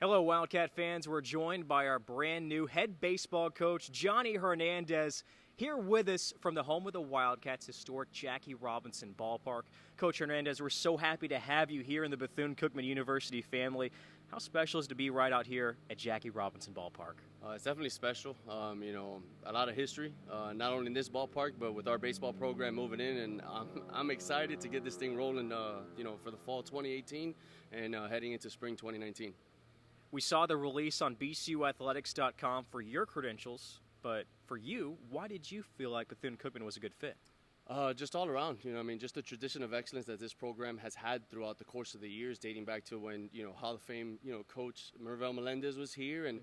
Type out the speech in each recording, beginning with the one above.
Hello, Wildcat fans. We're joined by our brand new head baseball coach, Johnny Hernandez, here with us from the home of the Wildcats, Historic Jackie Robinson Ballpark. Coach Hernandez, we're so happy to have you here in the Bethune-Cookman University family. How special is it to be right out here at Jackie Robinson Ballpark? It's definitely special. A lot of history, not only in this ballpark, but with our baseball program moving in. And I'm excited to get this thing rolling, for the fall 2018 and heading into spring 2019. We saw the release on bcuathletics.com for your credentials, but for you, why did you feel like Bethune-Cookman was a good fit? Just all around, just the tradition of excellence that this program has had throughout the course of the years, dating back to when, Hall of Fame, Coach Mervel Melendez was here and,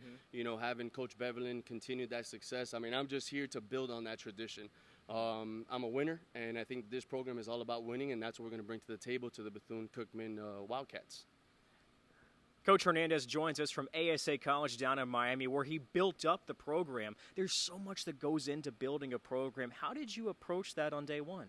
having Coach Bevelin continue that success. I'm just here to build on that tradition. I'm a winner, and I think this program is all about winning, and that's what we're going to bring to the table to the Bethune-Cookman Wildcats. Coach Hernandez joins us from ASA College down in Miami, where he built up the program. There's so much that goes into building a program. How did you approach that on day one?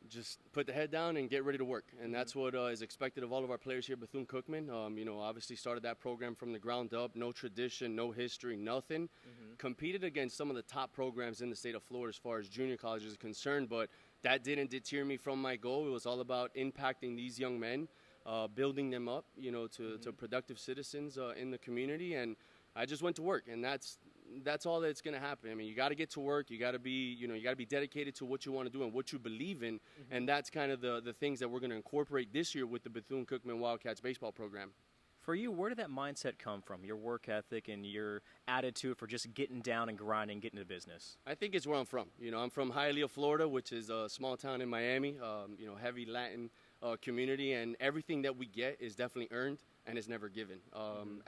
Just put the head down and get ready to work. And that's what is expected of all of our players here at Bethune-Cookman. Obviously started that program from the ground up. No tradition, no history, nothing. Competed against some of the top programs in the state of Florida as far as junior college is concerned, but that didn't deter me from my goal. It was all about impacting these young men. Building them up, to productive citizens in the community, and I just went to work, and that's all that's going to happen. You got to get to work. You got to be, dedicated to what you want to do and what you believe in, and that's kind of the things that we're going to incorporate this year with the Bethune-Cookman Wildcats baseball program. For you, where did that mindset come from? Your work ethic and your attitude for just getting down and grinding, getting to business? I think it's where I'm from. I'm from Hialeah, Florida, which is a small town in Miami. Heavy Latin community, and everything that we get is definitely earned and is never given.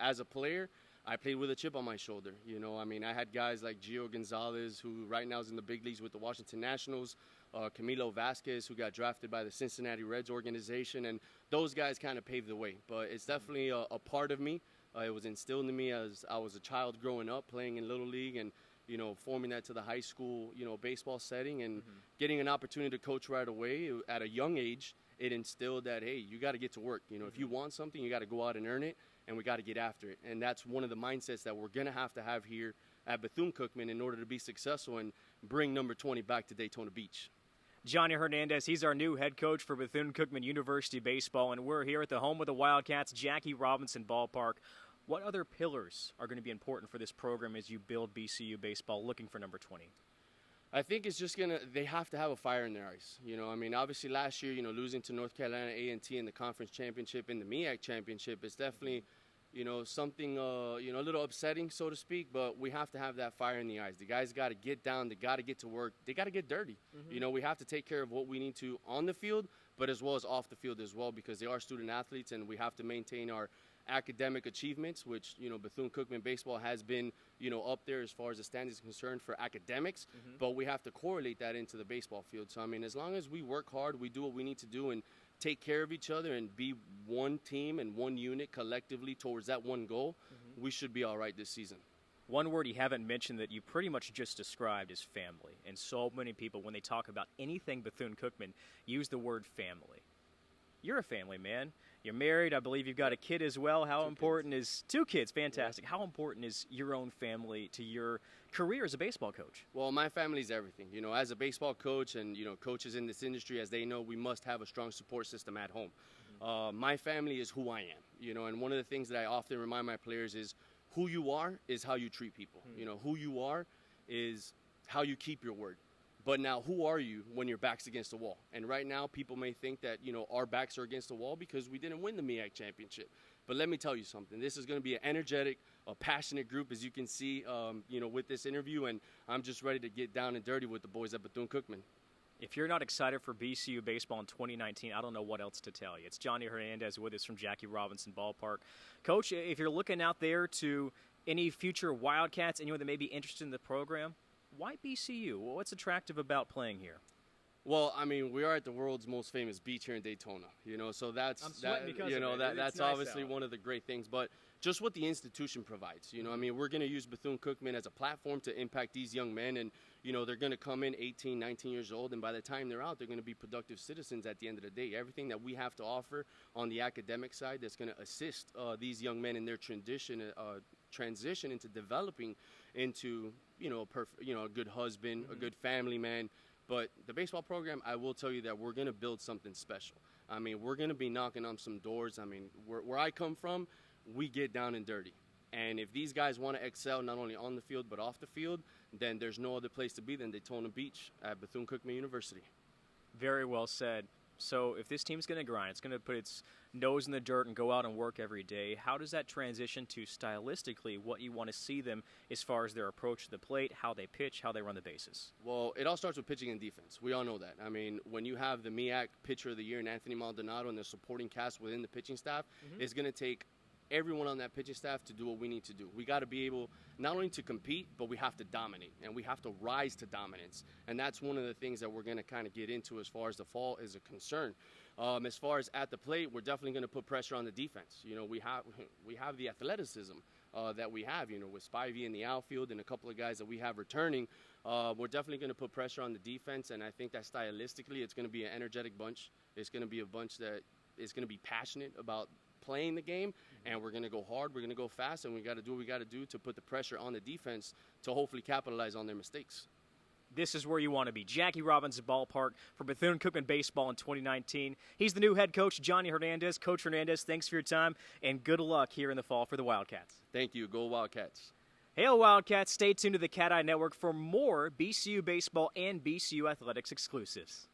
As a player, I played with a chip on my shoulder. I had guys like Gio Gonzalez, who right now is in the big leagues with the Washington Nationals, Camilo Vasquez, who got drafted by the Cincinnati Reds organization, and those guys kind of paved the way. But it's definitely a part of me. It was instilled in me as I was a child growing up, playing in Little League, and forming that to the high school, baseball setting, and getting an opportunity to coach right away at a young age. It instilled that, hey, you got to get to work. If you want something, you got to go out and earn it, and we got to get after it. And that's one of the mindsets that we're going to have here at Bethune-Cookman in order to be successful and bring number 20 back to Daytona Beach. Johnny Hernandez, he's our new head coach for Bethune-Cookman University Baseball, and we're here at the home of the Wildcats, Jackie Robinson Ballpark. What other pillars are going to be important for this program as you build BCU baseball looking for number 20? I think it's just they have to have a fire in their eyes. Obviously last year, losing to North Carolina A&T in the conference championship and the MEAC championship is definitely, something, a little upsetting, so to speak, but we have to have that fire in the eyes. The guys got to get down, they got to get to work, they got to get dirty. We have to take care of what we need to on the field, but as well as off the field as well, because they are student athletes and we have to maintain our academic achievements, which Bethune-Cookman baseball has been up there as far as the standings concerned for academics, but we have to correlate that into the baseball field. So as long as we work hard, we do what we need to do and take care of each other and be one team and one unit collectively towards that one goal, we should be all right this season. One word you haven't mentioned that you pretty much just described is family, and so many people, when they talk about anything Bethune-Cookman, use the word family. You're a family man. You're married. I believe you've got a kid as well. How important is 2 kids? Fantastic. How important is your own family to your career as a baseball coach? Well, my family is everything. As a baseball coach and, coaches in this industry, as they know, we must have a strong support system at home. My family is who I am, and one of the things that I often remind my players is who you are is how you treat people. Who you are is how you keep your word. But now, who are you when your back's against the wall? And right now, people may think that, our backs are against the wall because we didn't win the MEAC championship. But let me tell you something. This is going to be an energetic, a passionate group, as you can see, with this interview. And I'm just ready to get down and dirty with the boys at Bethune-Cookman. If you're not excited for BCU baseball in 2019, I don't know what else to tell you. It's Johnny Hernandez with us from Jackie Robinson Ballpark. Coach, if you're looking out there to any future Wildcats, anyone that may be interested in the program, why BCU? What's attractive about playing here? Well, I mean, we are at the world's most famous beach here in Daytona, you know, so that's I'm sweating because you of know it. that's It's nice obviously out. one of the great things. But just what the institution provides, you know, I mean, we're going to use Bethune-Cookman as a platform to impact these young men, and you know, they're going to come in 18, 19 years old, and by the time they're out, they're going to be productive citizens at the end of the day. Everything that we have to offer on the academic side that's going to assist these young men in their transition into developing into, you know, a good husband, a good family man. But the baseball program, I will tell you that we're going to build something special. I mean, we're going to be knocking on some doors. I mean, where I come from, we get down and dirty. And if these guys want to excel not only on the field but off the field, then there's no other place to be than Daytona Beach at Bethune-Cookman University. Very well said. So if this team's going to grind, it's going to put its nose in the dirt and go out and work every day, how does that transition to stylistically what you want to see them as far as their approach to the plate, how they pitch, how they run the bases? Well, it all starts with pitching and defense. We all know that. I mean, when you have the MEAC Pitcher of the Year and Anthony Maldonado and the supporting cast within the pitching staff, it's going to take everyone on that pitching staff to do what we need to do. We got to be able not only to compete, but we have to dominate, and we have to rise to dominance. And that's one of the things that we're going to kind of get into as far as the fall is a concern. As far as at the plate, we're definitely going to put pressure on the defense. You know, we have the athleticism that we have, you know, with Spivey in the outfield and a couple of guys that we have returning. We're definitely going to put pressure on the defense, and I think that stylistically it's going to be an energetic bunch. It's going to be a bunch that is going to be passionate about playing the game, and we're going to go hard, we're going to go fast, and we got to do what we got to do to put the pressure on the defense to hopefully capitalize on their mistakes. This is where you want to be. Jackie Robinson Ballpark for Bethune-Cookman Baseball in 2019. He's the new head coach, Johnny Hernandez. Coach Hernandez, thanks for your time, and good luck here in the fall for the Wildcats. Thank you. Go Wildcats. Hail Wildcats. Stay tuned to the Cat Eye Network for more BCU baseball and BCU athletics exclusives.